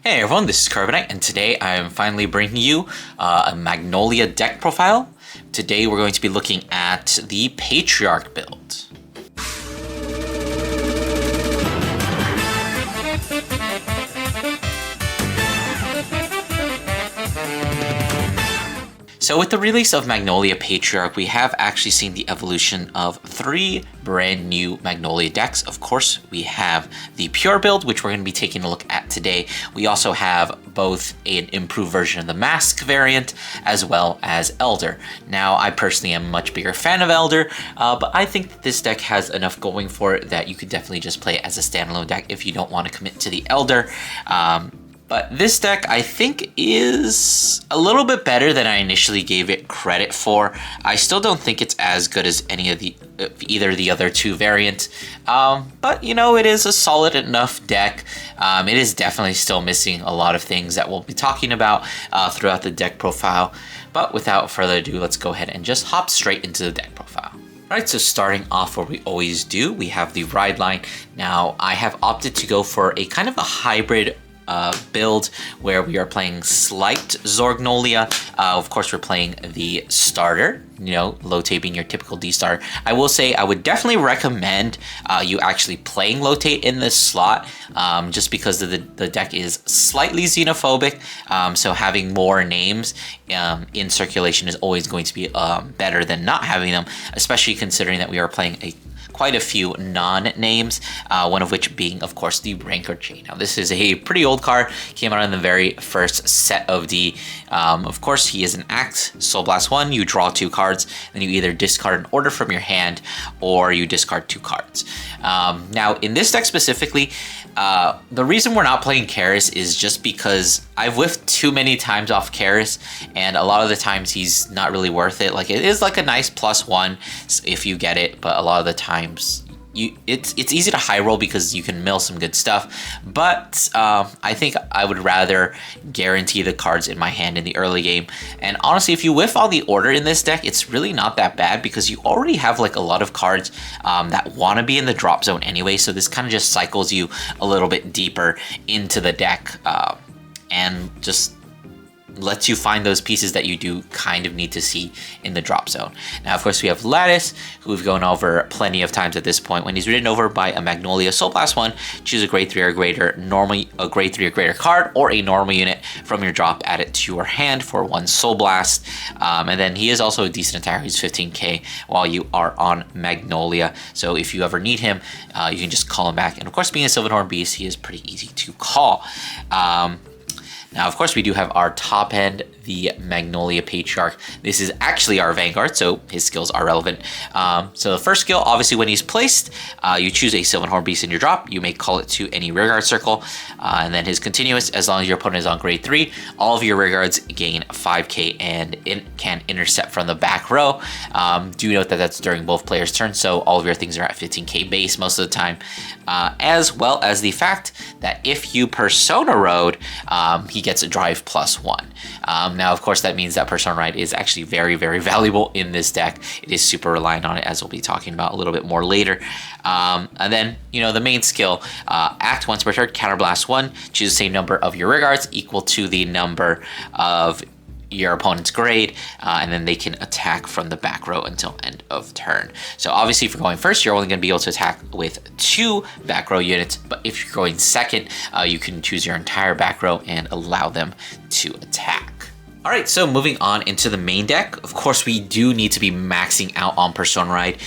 Hey everyone, this is Carbonite, and today I am finally bringing you a Magnolia Deck profile. Today we're going to be looking at the Patriarch build. So with the release of Magnolia Patriarch, we have actually seen the evolution of 3 brand new Magnolia decks. Of course, we have the Pure build, which we're going to be taking a look at today. We also have both an improved version of the Mask variant, as well as Elder. Now, I personally am a much bigger fan of Elder, but I think that this deck has enough going for it that you could definitely just play it as a standalone deck if you don't want to commit to the Elder. But this deck, I think, is a little bit better than I initially gave it credit for. I still don't think it's as good as any of the either of the other 2 variants. But, you know, it is a solid enough deck. It is definitely still missing a lot of things that we'll be talking about throughout the deck profile. But without further ado, let's go ahead and just hop straight into the deck profile. Alright, so starting off where we always do, we have the Rideline. Now, I have opted to go for a kind of a hybrid build where we are playing slight Zorgnolia. Of course, we're playing the starter, you know, Lotate being your typical D starter. I will say I would definitely recommend you actually playing Lotate in this slot just because the deck is slightly xenophobic. So having more names in circulation is always going to be better than not having them, especially considering that we are playing quite a few non-names, one of which being, of course, the Rancor Chain. Now, this is a pretty old card, came out in the very first set of the, of course, he is an Act, Soul Blast 1, you draw 2 cards, then you either discard an order from your hand, or you discard 2 cards. Now, in this deck specifically, the reason we're not playing Karis is just because I've whiffed too many times off Karis, and a lot of the times he's not really worth it. Like, it is like a nice +1 if you get it, but a lot of the times it's easy to high roll because you can mill some good stuff, but I think I would rather guarantee the cards in my hand in the early game. And honestly, if you whiff all the order in this deck, it's really not that bad because you already have like a lot of cards that want to be in the drop zone anyway, so this kind of just cycles you a little bit deeper into the deck and just lets you find those pieces that you do kind of need to see in the drop zone. Now, of course, we have Lattice, who we've gone over plenty of times at this point. When he's ridden over by a Magnolia Soul Blast 1, choose a grade 3 or greater a grade 3 or greater card or a normal unit from your drop, add it to your hand for 1 Soul Blast. And then he is also a decent attacker. He's 15k while you are on Magnolia. So if you ever need him, you can just call him back. And of course, being a Sylvanhorn Beast, he is pretty easy to call. Now, of course, we do have our top end, the Magnolia Patriarch. This is actually our Vanguard, so his skills are relevant. So the first skill, obviously, when he's placed, you choose a Sylvanhorn Beast in your drop. You may call it to any rearguard circle. And then his continuous, as long as your opponent is on grade 3, all of your rearguards gain 5k and it can intercept from the back row. Do note that that's during both players' turns, so all of your things are at 15k base most of the time. As well as the fact that if you Persona Road, he gets a drive +1. Now, of course, that means that Persona Ride is actually very, very valuable in this deck. It is super reliant on it, as we'll be talking about a little bit more later. And then, you know, the main skill, act once per turn, Counterblast 1, choose the same number of your rearguards equal to the number of your opponent's grade, and then they can attack from the back row until end of turn. So obviously, if you're going first, you're only going to be able to attack with 2 back row units, but if you're going second, you can choose your entire back row and allow them to attack. All right, so moving on into the main deck, of course, we do need to be maxing out on Persona Ride.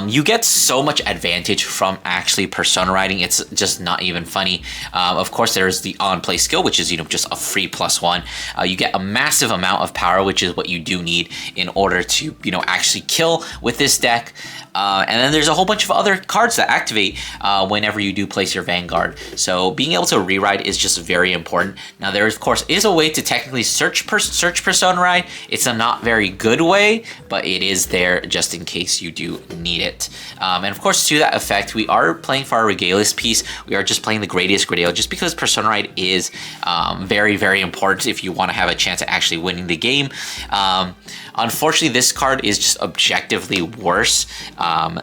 You get so much advantage from actually Persona Riding, it's just not even funny. Of course, there's the on-play skill, which is, you know, just a free +1. You get a massive amount of power, which is what you do need in order to, you know, actually kill with this deck. And then there's a whole bunch of other cards that activate whenever you do place your Vanguard. So being able to rewrite is just very important. Now, there, of course, is a way to technically search search Persona Ride. It's a not very good way, but it is there just in case you do need it. And of course, to that effect, we are playing for our Regalis piece. We are just playing the Gradius Gradale just because Persona Ride is very, very important if you want to have a chance at actually winning the game. Unfortunately, this card is just objectively worse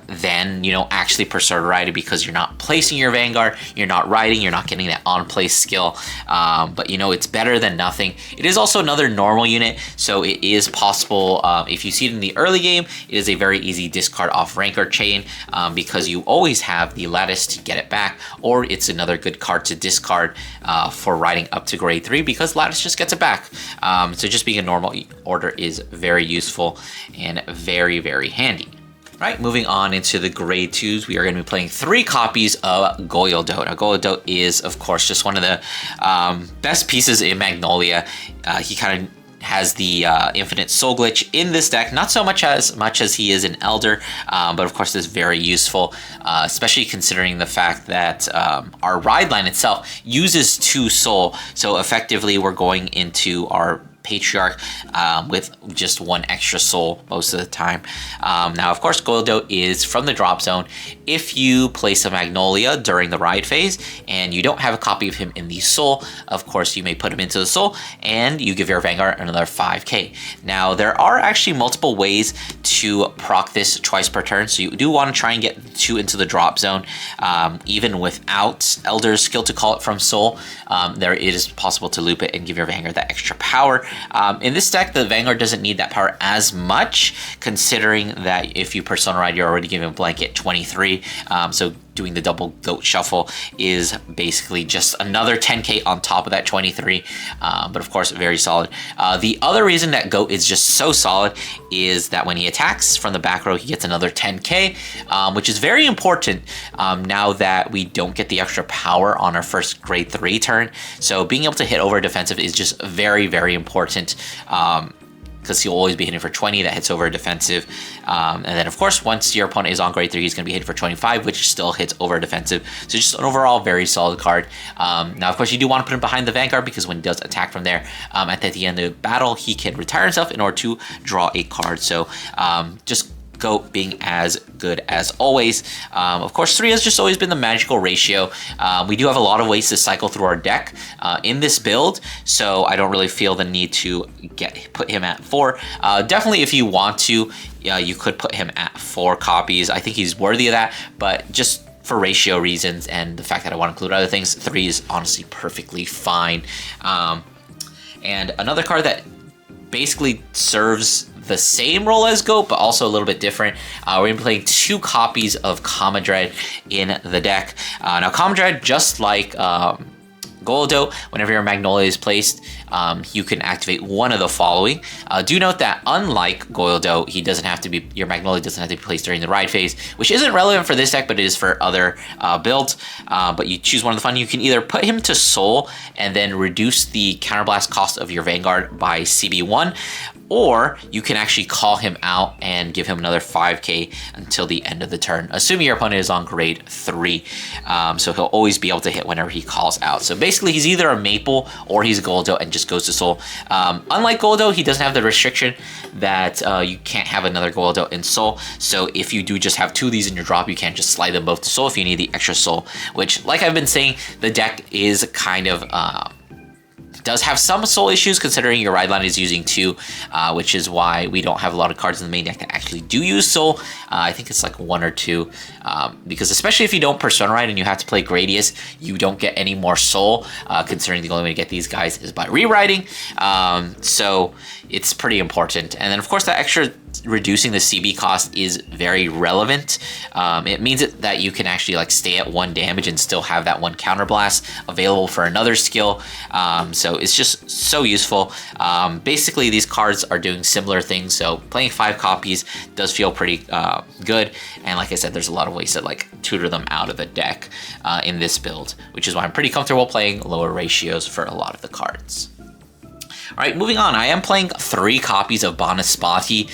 than, you know, actually Persona Ride because you're not placing your Vanguard, you're not riding, you're not getting that on-place skill. But, you know, it's better than nothing. It is also another normal unit, so it is possible, if you see it in the early game, it is a very easy discard off Rancor Chain because you always have the Lattice to get it back, or it's another good card to discard for riding up to grade 3 because Lattice just gets it back. So just being a normal order is very useful and very, very handy. Right, moving on into the grade 2s, we are going to be playing 3 copies of Goyoldo. Now, Goyoldo is, of course, just one of the best pieces in Magnolia. He kind of has the infinite soul glitch in this deck, not so much as he is an Elder, but of course is very useful, especially considering the fact that our Rideline itself uses 2 soul, so effectively we're going into our Patriarch with just 1 extra soul most of the time. Now, of course, Goyoldo is from the drop zone. If you place a Magnolia during the ride phase and you don't have a copy of him in the soul, of course, you may put him into the soul and you give your Vanguard another 5k. Now, there are actually multiple ways to proc this twice per turn, so you do want to try and get 2 into the drop zone. Even without Elder's skill to call it from soul, there it is possible to loop it and give your Vanguard that extra power. In this deck, the Vanguard doesn't need that power as much, considering that if you Persona Ride, you're already giving blanket 23. So doing the double goat shuffle is basically just another 10k on top of that 23. But of course, very solid. The other reason that goat is just so solid is that when he attacks from the back row, he gets another 10k, which is very important now that we don't get the extra power on our first grade 3 turn. So being able to hit over defensive is just very, very important. Because he'll always be hitting for 20, that hits over defensive. And then, of course, once your opponent is on grade 3, he's going to be hitting for 25, which still hits over defensive. So just an overall very solid card. Now, of course, you do want to put him behind the Vanguard because when he does attack from there, at the end of the battle, he can retire himself in order to draw a card. So just Goat being as good as always. Of course, 3 has just always been the magical ratio. We do have a lot of ways to cycle through our deck in this build, so I don't really feel the need to put him at 4. Definitely, if you want to, you could put him at 4 copies. I think he's worthy of that, but just for ratio reasons and the fact that I want to include other things, 3 is honestly perfectly fine. And another card that basically serves the same role as Goat, but also a little bit different. We're going to be playing 2 copies of Commodred in the deck. Now, Commodred, just like Goyoldo, whenever your Magnolia is placed, you can activate one of the following. Do note that unlike Goyoldo, your Magnolia doesn't have to be placed during the ride phase, which isn't relevant for this deck, but it is for other builds. But you choose one of the fun. You can either put him to Soul and then reduce the counterblast cost of your Vanguard by CB1, or you can actually call him out and give him another 5k until the end of the turn, assuming your opponent is on grade 3. So he'll always be able to hit whenever he calls out. So basically, he's either a Maple or he's Goyoldo and just goes to Soul. Unlike Goyoldo, he doesn't have the restriction that you can't have another Goyoldo in Soul. So if you do just have 2 of these in your drop, you can't just slide them both to Soul if you need the extra Soul, which, like I've been saying, the deck is kind of does have some soul issues considering your Rideline is using 2, which is why we don't have a lot of cards in the main deck that actually do use soul. I think it's like 1 or 2, because especially if you don't Persona Ride and you have to play Gradius, you don't get any more soul, considering the only way to get these guys is by rewriting. So it's pretty important. And then of course that extra reducing the CB cost is very relevant. It means that you can actually like stay at 1 damage and still have that 1 counterblast available for another skill. So it's just so useful. Basically, these cards are doing similar things. So playing 5 copies does feel pretty good. And like I said, there's a lot of ways to like tutor them out of the deck in this build, which is why I'm pretty comfortable playing lower ratios for a lot of the cards. All right, moving on. I am playing 3 copies of Banaspati.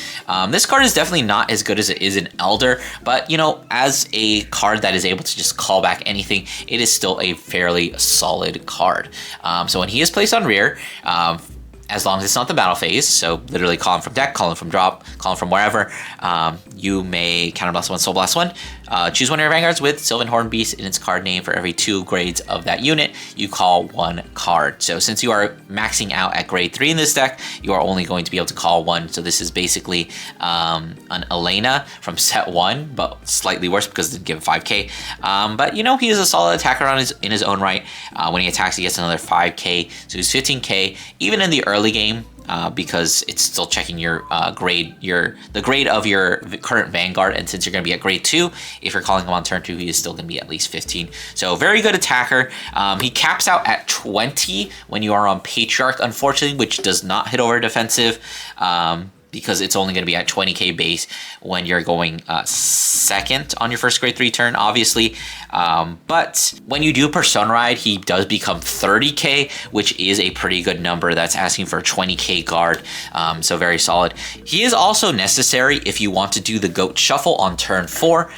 This card is definitely not as good as it is in Elder, but you know, as a card that is able to just call back anything, it is still a fairly solid card. So when he is placed on rear, as long as it's not the battle phase. So literally call him from deck, call him from drop, call him from wherever. You may counterblast 1, Soul Blast 1. Choose one of your Vanguards with Sylvan Horn Beast in its card name. For every 2 grades of that unit, you call 1 card. So since you are maxing out at grade 3 in this deck, you are only going to be able to call 1. So this is basically an Elena from set 1, but slightly worse because it didn't give 5k. But you know, he is a solid attacker in his own right. When he attacks, he gets another 5k, so he's 15k. Even in the early game, because it's still checking your grade, the grade of your current Vanguard, and since you're going to be at grade 2, if you're calling him on turn 2, he is still going to be at least 15. So very good attacker. He caps out at 20 when you are on Patriarch, unfortunately, which does not hit over defensive. Because it's only going to be at 20k base when you're going second on your first grade 3 turn, obviously. But when you do Persona Ride, he does become 30k, which is a pretty good number. That's asking for a 20k guard, so very solid. He is also necessary if you want to do the Goat Shuffle on turn 4.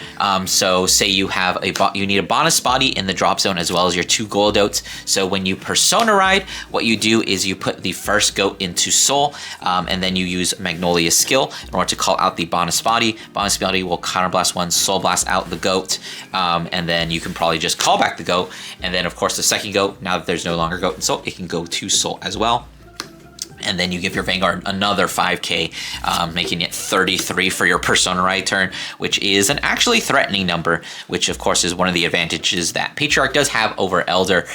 So say you have you need a bonus body in the drop zone as well as your 2 gold oats. So when you Persona Ride, what you do is you put the first goat into Soul, and then you use Magnolia skill in order to call out the bonus body. Bonus body will counterblast 1, Soul Blast out the goat, and then you can probably just call back the goat. And then of course the second goat, now that there's no longer goat in Soul, it can go to Soul as well. And then you give your Vanguard another 5k, making it 33 for your Persona Ride turn, which is an actually threatening number, which of course is one of the advantages that Patriarch does have over Elder,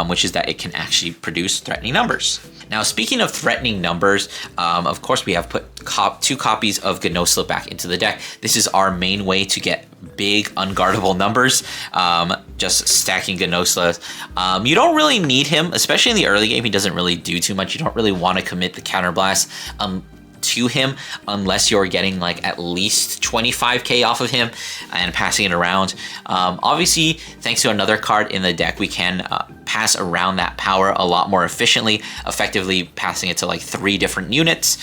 which is that it can actually produce threatening numbers. Now, speaking of threatening numbers, of course we have put 2 copies of Genosla back into the deck. This is our main way to get big unguardable numbers, just stacking Genosla. You don't really need him, especially in the early game. He doesn't really do too much. You don't really want to commit the counterblast to him unless you're getting like at least 25k off of him and passing it around. Obviously, thanks to another card in the deck, we can pass around that power a lot more efficiently, effectively passing it to like 3 different units,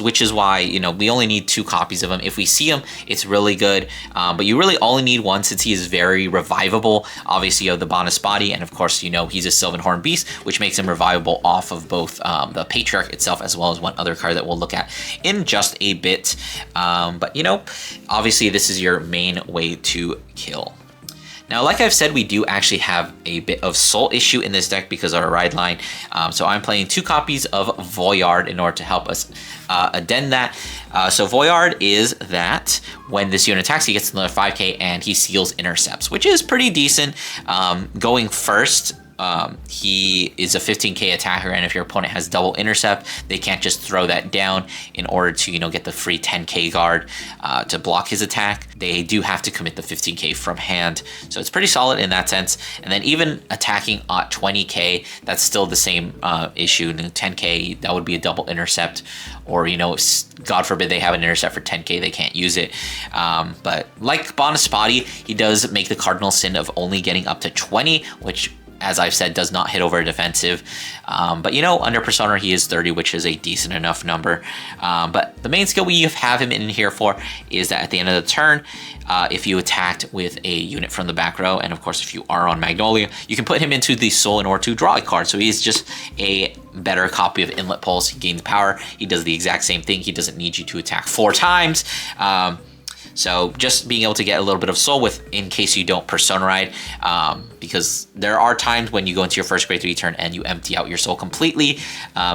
which is why, you know, we only need 2 copies of him. If we see him, it's really good, but you really only need 1 since he is very revivable. Obviously, you have the bonus body, and of course, you know, he's a Sylvan Horn Beast, which makes him revivable off of both the Patriarch itself as well as one other card that we'll look at in just a bit. But you know, obviously this is your main way to kill. Now, like I've said, we do actually have a bit of soul issue in this deck because of our Rideline. So I'm playing 2 copies of Voyard in order to help us addend that. So Voyard is that when this unit attacks, he gets another 5k and he seals intercepts, which is pretty decent. Going first, he is a 15k attacker, and if your opponent has double intercept, they can't just throw that down in order to, you know, get the free 10k guard to block his attack. They do have to commit the 15k from hand, so it's pretty solid in that sense. And then even attacking at 20k, that's still the same issue. 10k, that would be a double intercept, or, you know, God forbid they have an intercept for 10k, they can't use it. But like bonus body, he does make the cardinal sin of only getting up to 20, which, as I've said, does not hit over defensive. But, you know, under Persona, he is 30, which is a decent enough number. But the main skill we have him in here for is that at the end of the turn, if you attacked with a unit from the back row, and of course, if you are on Magnolia, you can put him into the Soul in order to draw a card. So he's just a better copy of Inlet Pulse. He gains power. He does the exact same thing. He doesn't need you to attack 4 times. So just being able to get a little bit of soul with, in case you don't Persona Ride, because there are times when you go into your first grade 3 turn and you empty out your soul completely.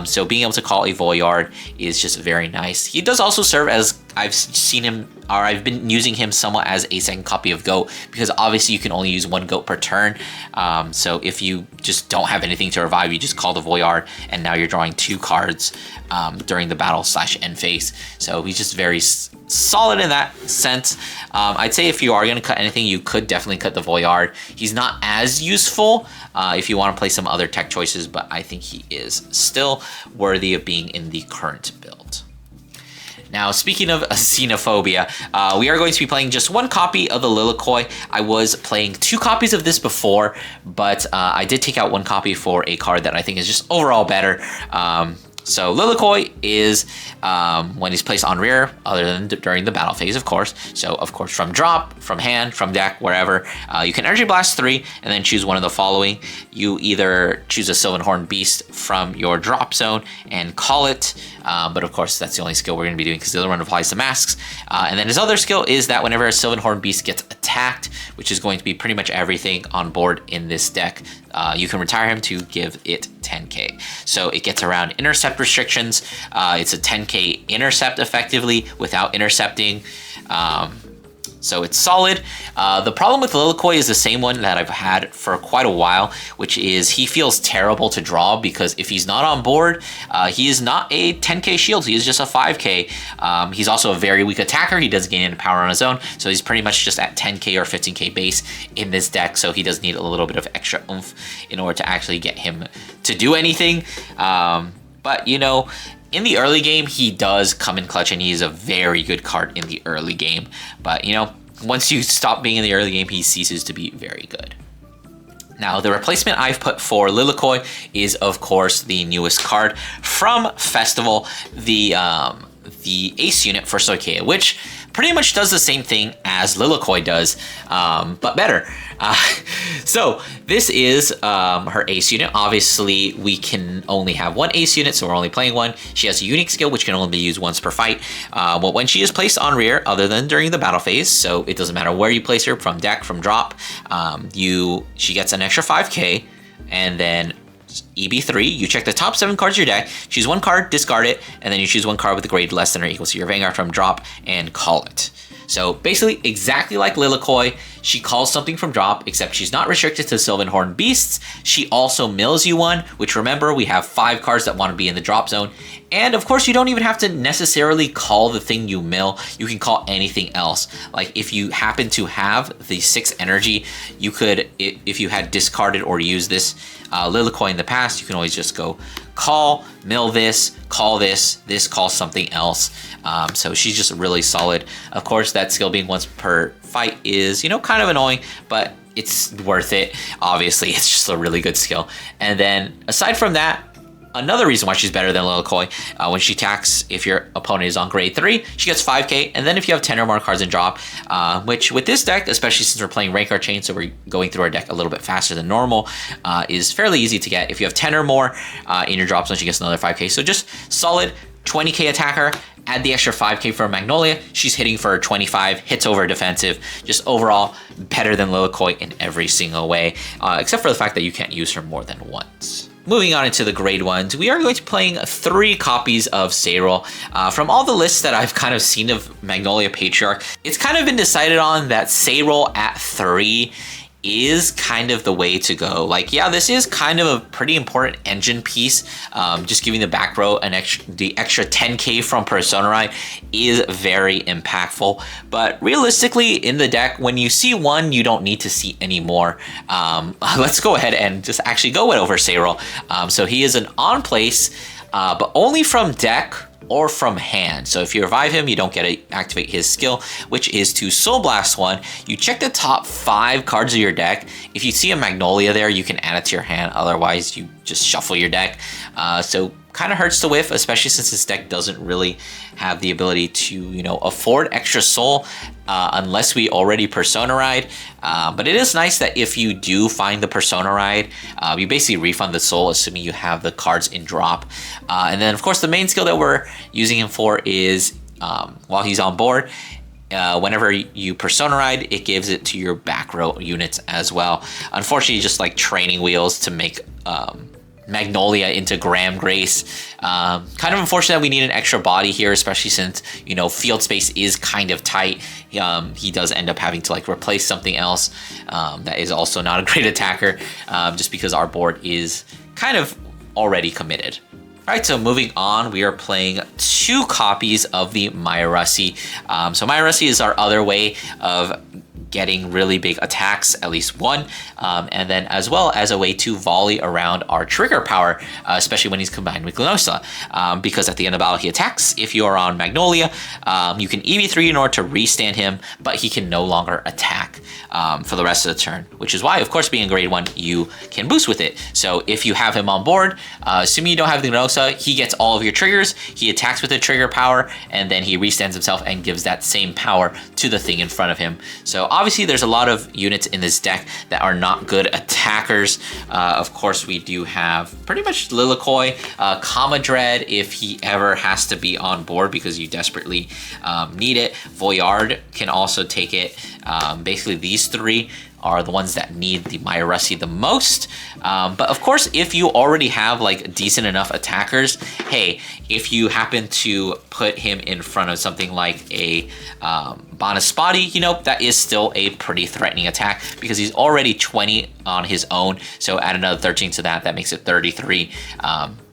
So being able to call a Voyard is just very nice. He does also serve as, I've seen him, or I've been using him somewhat as a second copy of Goat, because obviously you can only use 1 Goat per turn. So if you just don't have anything to revive, you just call the Voyard, and now you're drawing 2 cards during the battle / end phase. So he's just very solid in that sense. I'd say if you are going to cut anything, you could definitely cut the Voyard. He's not as useful if you want to play some other tech choices, but I think he is still worthy of being in the current build. Now, speaking of Xenophobia, we are going to be playing just 1 copy of the Lilikoi. I was playing 2 copies of this before, but I did take out 1 copy for a card that I think is just overall better. So Lilikoi is when he's placed on rear, other than during the battle phase, of course. So of course from drop, from hand, from deck, wherever, you can Energy Blast 3 and then choose one of the following. You either choose a Sylvan Beast from your drop zone and call it, but of course that's the only skill we're going to be doing because the other one applies to masks. And then his other skill is that whenever a Sylvan Beast gets attacked, which is going to be pretty much everything on board in this deck, you can retire him to give it 10k. So it gets around intercept restrictions. It's a 10k intercept effectively without intercepting. So it's solid. The problem with Lilikoi is the same one that I've had for quite a while, which is he feels terrible to draw because if he's not on board, he is not a 10k shield. He is just a 5k. He's also a very weak attacker. He doesn't gain any power on his own, so he's pretty much just at 10k or 15k base in this deck, so he does need a little bit of extra oomph in order to actually get him to do anything. But, you know, in the early game, he does come in clutch, and he is a very good card in the early game. But, you know, once you stop being in the early game, he ceases to be very good. Now, the replacement I've put for Lilikoi is, of course, the newest card from Festival, the Ace unit for Soya, which pretty much does the same thing as Lilikoi does, but better. So this is her Ace unit. Obviously, we can only have one Ace unit, so we're only playing one. She has a unique skill, which can only be used once per fight. But when she is placed on rear, other than during the battle phase, so it doesn't matter where you place her, from deck, from drop, she gets an extra 5k, and then EB3, you check the top 7 cards of your deck, choose one card, discard it, and then you choose one card with a grade less than or equal to your Vanguard from drop and call it. So basically exactly like Lilikoi, she calls something from drop, except she's not restricted to Sylvan Beasts. She also mills you one, which remember we have 5 cards that want to be in the drop zone. And of course you don't even have to necessarily call the thing you mill, you can call anything else. Like if you happen to have the 6 energy, you could, if you had discarded or used this Lilikoi in the past, you can always just go call, mill this, call this calls something else. So she's just really solid. Of course, that skill being once per fight is, you know, kind of annoying, but it's worth it. Obviously, it's just a really good skill. And then aside from that, another reason why she's better than Lilikoi, when she attacks, if your opponent is on grade 3, she gets 5k, and then if you have 10 or more cards in drop, which with this deck, especially since we're playing Rank Chain, so we're going through our deck a little bit faster than normal, is fairly easy to get. If you have 10 or more in your drop zone, she gets another 5k. So just solid 20k attacker, add the extra 5k for Magnolia, she's hitting for 25, hits over defensive, just overall better than Lilikoi in every single way, except for the fact that you can't use her more than once. Moving on into the grade ones, we are going to be playing 3 copies of Sayril. From all the lists that I've kind of seen of Magnolia Patriarch, it's kind of been decided on that Sayril at 3 is kind of the way to go. Like, yeah, this is kind of a pretty important engine piece. Just giving the back row the extra 10k from Persona Ride is very impactful. But realistically, in the deck, when you see one, you don't need to see any more. Let's go ahead and just actually go over Sayril. So he is an on-place, but only from deck or from hand. So if you revive him, you don't get to activate his skill, which is to Soul Blast one. You check the top 5 cards of your deck. If you see a Magnolia there, you can add it to your hand. Otherwise, you just shuffle your deck. So kind of hurts to whiff, especially since this deck doesn't really have the ability to, you know, afford extra soul unless we already Persona Ride. But it is nice that if you do find the Persona Ride, you basically refund the soul, assuming you have the cards in drop. And then, of course, the main skill that we're using him for is, while he's on board, whenever you Persona Ride, it gives it to your back row units as well. Unfortunately, just like training wheels to make Magnolia into Graham Grace. Kind of unfortunate that we need an extra body here, especially since, you know, field space is kind of tight. He does end up having to like replace something else that is also not a great attacker, just because our board is kind of already committed. All right, so moving on, we are playing 2 copies of the Mytharch. So Mytharch is our other way of getting really big attacks, at least one, and then as well as a way to volley around our trigger power, especially when he's combined with Gnosa, because at the end of battle he attacks. If you are on Magnolia, you can EV3 in order to restand him, but he can no longer attack for the rest of the turn, which is why, of course, being a grade 1, you can boost with it. So if you have him on board, assuming you don't have the Gnosa, he gets all of your triggers, he attacks with the trigger power, and then he restands himself and gives that same power to the thing in front of him. So obviously there's a lot of units in this deck that are not good attackers. Of course, we do have pretty much Lilikoi, Dread if he ever has to be on board because you desperately need it. Voyard can also take it. Basically, these three are the ones that need the Mytharch the most. But of course, if you already have like decent enough attackers, hey, if you happen to put him in front of something like a Banaspati, you know, that is still a pretty threatening attack because he's already 20 on his own. So add another 13 to that, that makes it 33.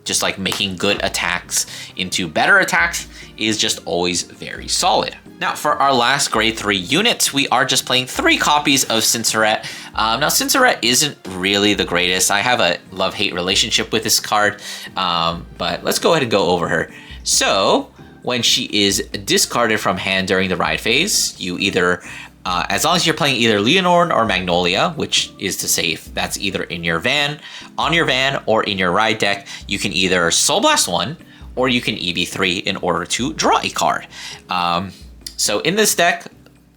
Just like making good attacks into better attacks is just always very solid. Now, for our last grade 3 unit, we are just playing 3 copies of Cinderette. Now, Cinderette isn't really the greatest. I have a love-hate relationship with this card, but let's go ahead and go over her. So, when she is discarded from hand during the ride phase, you either, as long as you're playing either Leonore or Magnolia, which is to say if that's either in your van, on your van, or in your ride deck, you can either Soul Blast 1, or you can EV3 in order to draw a card. So in this deck,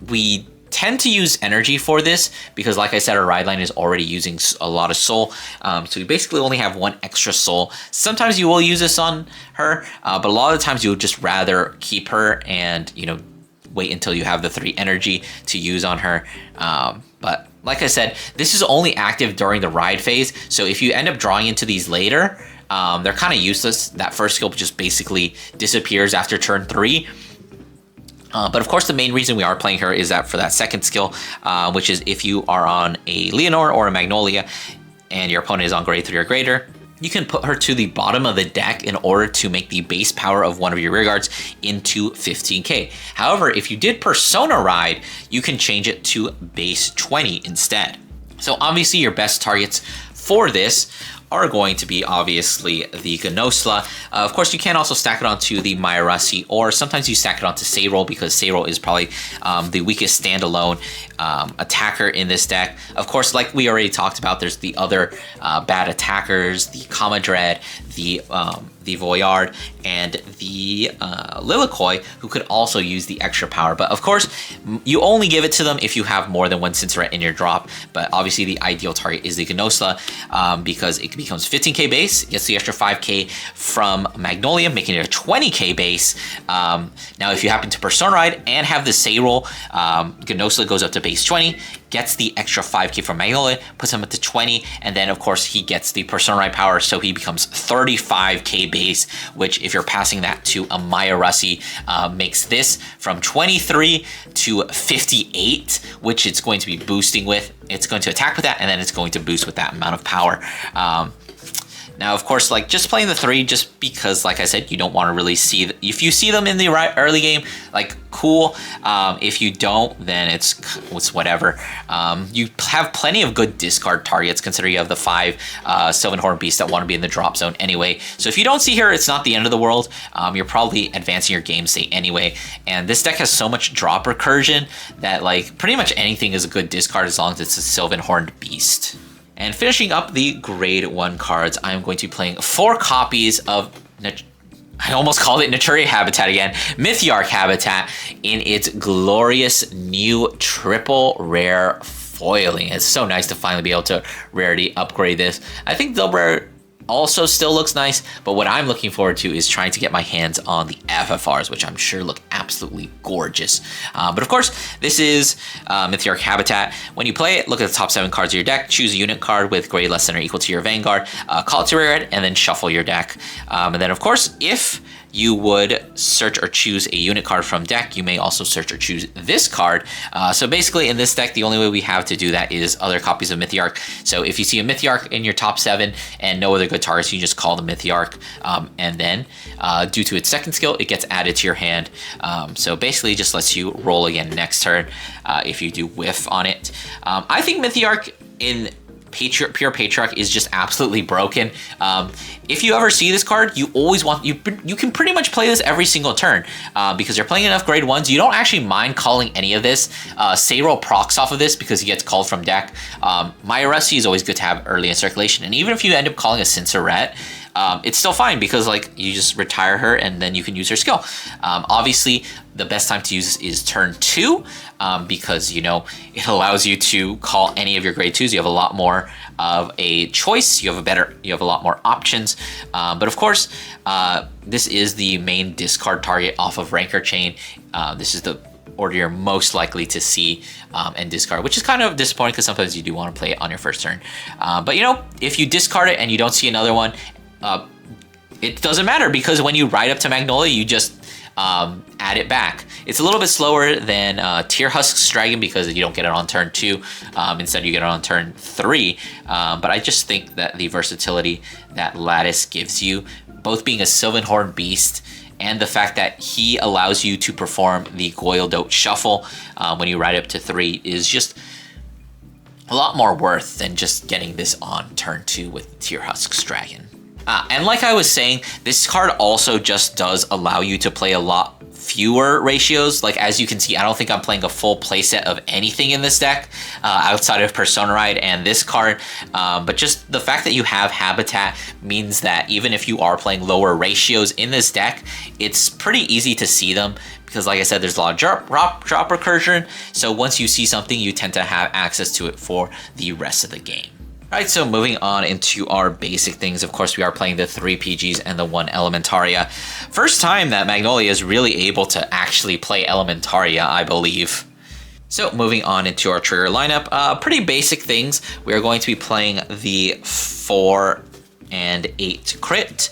we tend to use energy for this because, like I said, our Rideline is already using a lot of soul. So you basically only have 1 extra soul. Sometimes you will use this on her, but a lot of the times you would just rather keep her and, you know, wait until you have the 3 energy to use on her. But like I said, this is only active during the ride phase. So if you end up drawing into these later, they're kind of useless. That first skill just basically disappears after turn 3. But of course, the main reason we are playing her is that for that second skill, which is if you are on a Leonore or a Magnolia and your opponent is on grade 3 or greater, you can put her to the bottom of the deck in order to make the base power of one of your rearguards into 15k. However, if you did Persona Ride, you can change it to base 20 instead. So obviously your best targets for this are going to be obviously the Gnosla. Of course, you can also stack it onto the Mytharch, or sometimes you stack it onto Sayrol because Sayrol is probably the weakest standalone attacker in this deck. Of course, like we already talked about, there's the other bad attackers, the Dread, the Voyard, and the Lilikoi, who could also use the extra power. But of course, you only give it to them if you have more than 1 Cinderette in your drop. But obviously, the ideal target is the Gnosla because it becomes 15k base, gets the extra 5k from Magnolia, making it a 20k base. Now, if you happen to Persona Ride and have the Sayrol, Gnosla goes up to base 20, gets the extra 5k from Magnolia, puts him up to 20, and then of course he gets the Persona Ride power, so he becomes 35k base, which if you're passing that to a Mytharch, makes this from 23 to 58, which it's going to be boosting with. It's going to attack with that, and then it's going to boost with that amount of power. Now, of course, like just playing the 3 just because, like I said, you don't want to really see... If you see them in the early game, like, cool. If you don't, then it's whatever. You have plenty of good discard targets, considering you have the 5 Sylvan Beasts that want to be in the drop zone anyway. So if you don't see her, it's not the end of the world. You're probably advancing your game state anyway. And this deck has so much drop recursion that, like, pretty much anything is a good discard as long as it's a Sylvan Beast. And finishing up the grade 1 cards, I'm going to be playing 4 copies of, I almost called it Naturia Habitat again, Mytharch Habitat in its glorious new triple rare foiling. It's so nice to finally be able to rarity upgrade this. I think double rare also still looks nice, but what I'm looking forward to is trying to get my hands on the FFRs, which I'm sure look absolutely gorgeous. But of course, this is Mytharch Habitat. When you play it, look at the top 7 cards of your deck, choose a unit card with grade less than or equal to your Vanguard, call it to rear it, and then shuffle your deck. And then of course, if you would search or choose a unit card from deck. You may also search or choose this card. So basically in this deck, the only way we have to do that is other copies of Mytharch. So if you see a Mytharch in your top 7 and no other good targets, you just call the Mytharch, and then due to its second skill, it gets added to your hand. So basically just lets you roll again next turn if you do whiff on it. I think Mytharch in Pure Patriarch is just absolutely broken. If you ever see this card, you always want, you can pretty much play this every single turn because you're playing enough grade 1s. You don't actually mind calling any of this. Sayro procs off of this because he gets called from deck. Mytharch is always good to have early in circulation. And even if you end up calling a Cinderette, it's still fine because like you just retire her and then you can use her skill. Obviously, the best time to use this is turn 2 because, you know, it allows you to call any of your grade 2s. You have a lot more of a choice. You have a lot more options. But of course, this is the main discard target off of Ranker Chain. This is the order you're most likely to see and discard, which is kind of disappointing because sometimes you do want to play it on your first turn. But you know, if you discard it and you don't see another one, it doesn't matter because when you ride up to Magnolia, you just add it back. It's a little bit slower than Tear Husk's Dragon because you don't get it on turn 2. Instead, you get it on turn 3. But I just think that the versatility that Lattice gives you, both being a Sylvan Beast and the fact that he allows you to perform the Goyledote Shuffle when you ride up to 3 is just a lot more worth than just getting this on turn 2 with Tear Husk's Dragon. And like I was saying, this card also just does allow you to play a lot fewer ratios. Like as you can see, I don't think I'm playing a full playset of anything in this deck outside of Persona Ride and this card. But just the fact that you have Habitat means that even if you are playing lower ratios in this deck, it's pretty easy to see them. Because like I said, there's a lot of drop recursion. So once you see something, you tend to have access to it for the rest of the game. Alright, so moving on into our basic things. Of course, we are playing the 3 PGs and the 1 Elementaria. First time that Magnolia is really able to actually play Elementaria, I believe. So moving on into our trigger lineup, pretty basic things. We are going to be playing the 4 and 8 crit.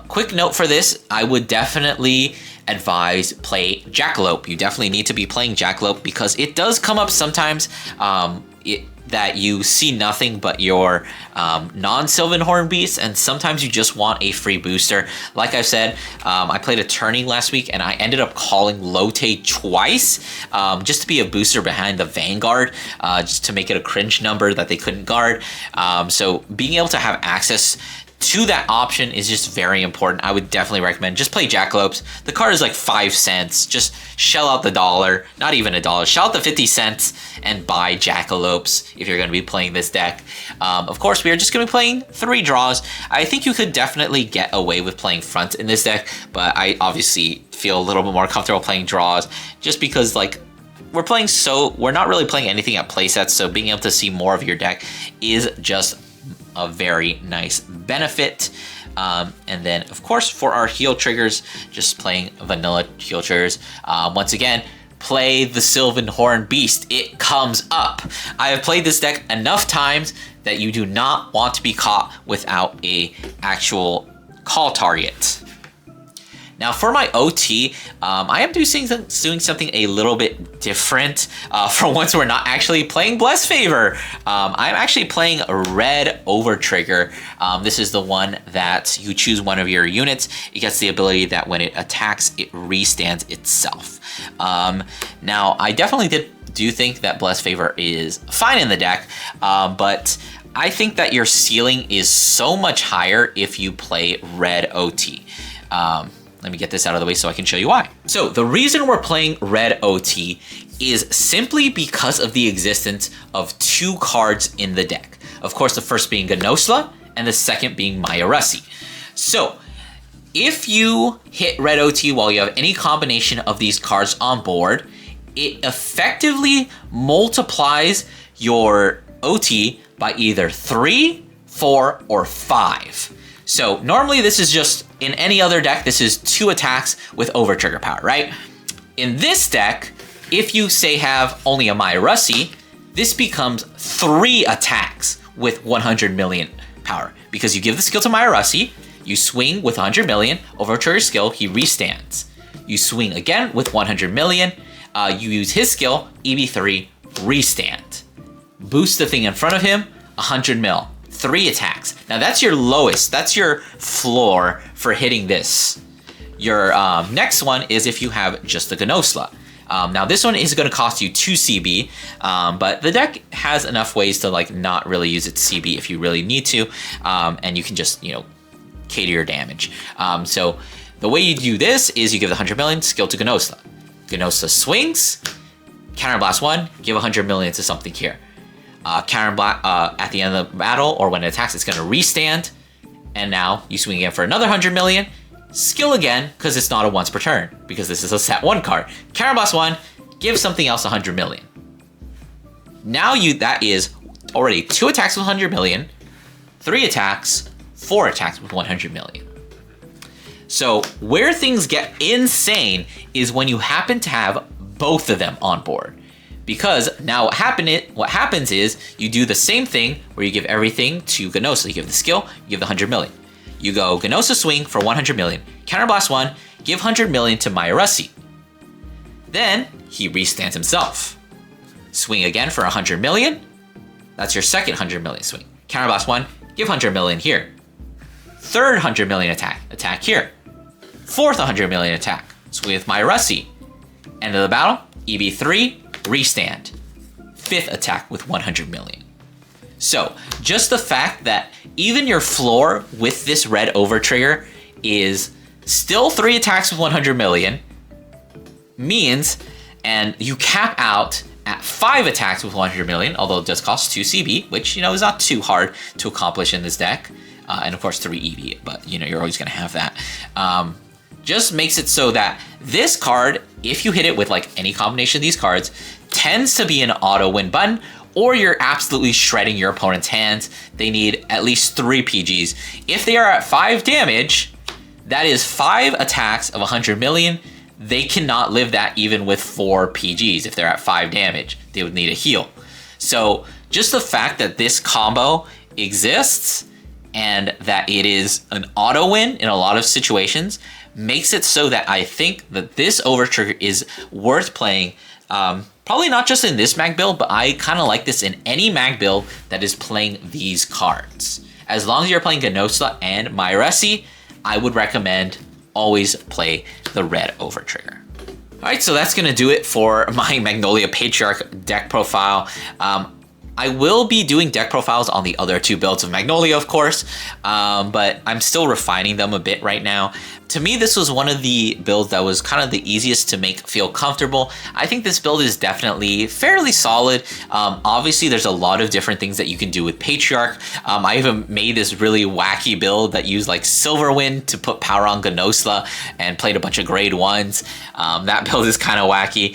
Quick note for this, I would definitely advise play Jackalope. You definitely need to be playing Jackalope because it does come up sometimes that you see nothing but your non-Sylvan Beasts, and sometimes you just want a free booster. Like I've said, I played a turning last week and I ended up calling Lotte twice just to be a booster behind the Vanguard, just to make it a cringe number that they couldn't guard. So being able to have access to that option is just very important. I would definitely recommend just play Jackalopes. The card is like 5 cents. Just shell out the $1, not even $1. Shell out the 50 cents and buy Jackalopes if you're going to be playing this deck. Of course, we are just going to be playing 3 draws. I think you could definitely get away with playing front in this deck, but I obviously feel a little bit more comfortable playing draws just because like we're not really playing anything at playsets, so being able to see more of your deck is just a very nice benefit. And then of course for our heal triggers, just playing vanilla heal triggers. Once again, play the Sylvan Beast. It comes up. I have played this deck enough times that you do not want to be caught without a actual call target. Now for my OT, I am doing something a little bit different. For once, we're not actually playing Blessed Favor. I'm actually playing a red over trigger. This is the one that you choose one of your units. It gets the ability that when it attacks, it restands itself. Now, I definitely do think that Blessed Favor is fine in the deck, but I think that your ceiling is so much higher if you play red OT. Let me get this out of the way so I can show you why. So the reason we're playing red OT is simply because of the existence of 2 cards in the deck. Of course, the first being Ganosla and the second being Mytharch. So if you hit red OT while you have any combination of these cards on board, it effectively multiplies your OT by either 3, 4, or 5. So normally this is just, in any other deck, this is 2 attacks with over trigger power, right? In this deck, if you say have only a Mytharch, this becomes 3 attacks with 100 million power because you give the skill to Mytharch, You swing with 100 million, overcharge skill, he restands. You swing again with 100 million, you use his skill, EB3, restand. Boost the thing in front of him, 100 mil, 3 attacks. Now that's your lowest, that's your floor for hitting this. Your next one is if you have just the Gnosla. Now this one is going to cost you 2 CB, but the deck has enough ways to like not really use its CB if you really need to, and you can just, you know, cater your damage. So the way you do this is you give the 100 million skill to Gnosla. Gnosla swings, counterblast 1, give 100 million to something here. Counterblast at the end of the battle or when it attacks, it's going to restand, and now you swing again for another 100 million. Skill again, because it's not a once per turn, because this is a set 1 card. Counterblast 1, give something else 100 million. Now that is already 2 attacks with 100 million, 3 attacks, 4 attacks with 100 million. So where things get insane is when you happen to have both of them on board. Because now what happens is you do the same thing where you give everything to Gnosla. You give the skill, you give the 100 million. You go Gnosla swing for 100 million, counterblast 1, give 100 million to Mytharch. Then he restands himself. Swing again for 100 million. That's your second 100 million swing. Counterblast 1, give 100 million here. Third 100 million attack here. Fourth 100 million attack, swing with Mytharch. End of the battle, EB3, restand. Fifth attack with 100 million. So just the fact that even your floor with this red over trigger is still 3 attacks with 100 million means, and you cap out at 5 attacks with 100 million, although it does cost 2 CB, which, you know, is not too hard to accomplish in this deck. And of course 3 EB, but you know, you're always gonna have that. Just makes it so that this card, if you hit it with like any combination of these cards, tends to be an auto win button, or you're absolutely shredding your opponent's hands. They need at least 3 PGs. If they are at 5 damage, that is 5 attacks of 100 million. They cannot live that even with 4 PGs. If they're at 5 damage, they would need a heal. So just the fact that this combo exists and that it is an auto win in a lot of situations makes it so that I think that this overtrigger is worth playing. Probably not just in this mag build, but I kind of like this in any mag build that is playing these cards. As long as you're playing Gnosla and Mytharch, I would recommend always play the red overtrigger. All right, so that's gonna do it for my Magnolia Patriarch deck profile. I will be doing deck profiles on the other 2 builds of Magnolia, of course, but I'm still refining them a bit right now. To me, this was one of the builds that was kind of the easiest to make feel comfortable. I think this build is definitely fairly solid. Obviously, there's a lot of different things that you can do with Patriarch. I even made this really wacky build that used like Silverwind to put power on Gnosla and played a bunch of grade 1s. That build is kind of wacky,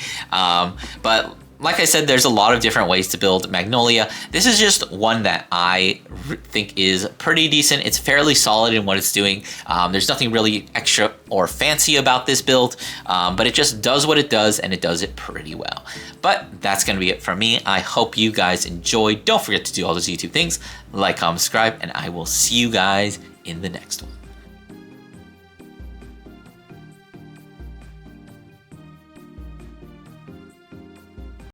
but like I said, there's a lot of different ways to build Magnolia. This is just one that I think is pretty decent. It's fairly solid in what it's doing. There's nothing really extra or fancy about this build, but it just does what it does, and it does it pretty well. But that's going to be it from me. I hope you guys enjoyed. Don't forget to do all those YouTube things. Like, comment, subscribe, and I will see you guys in the next one.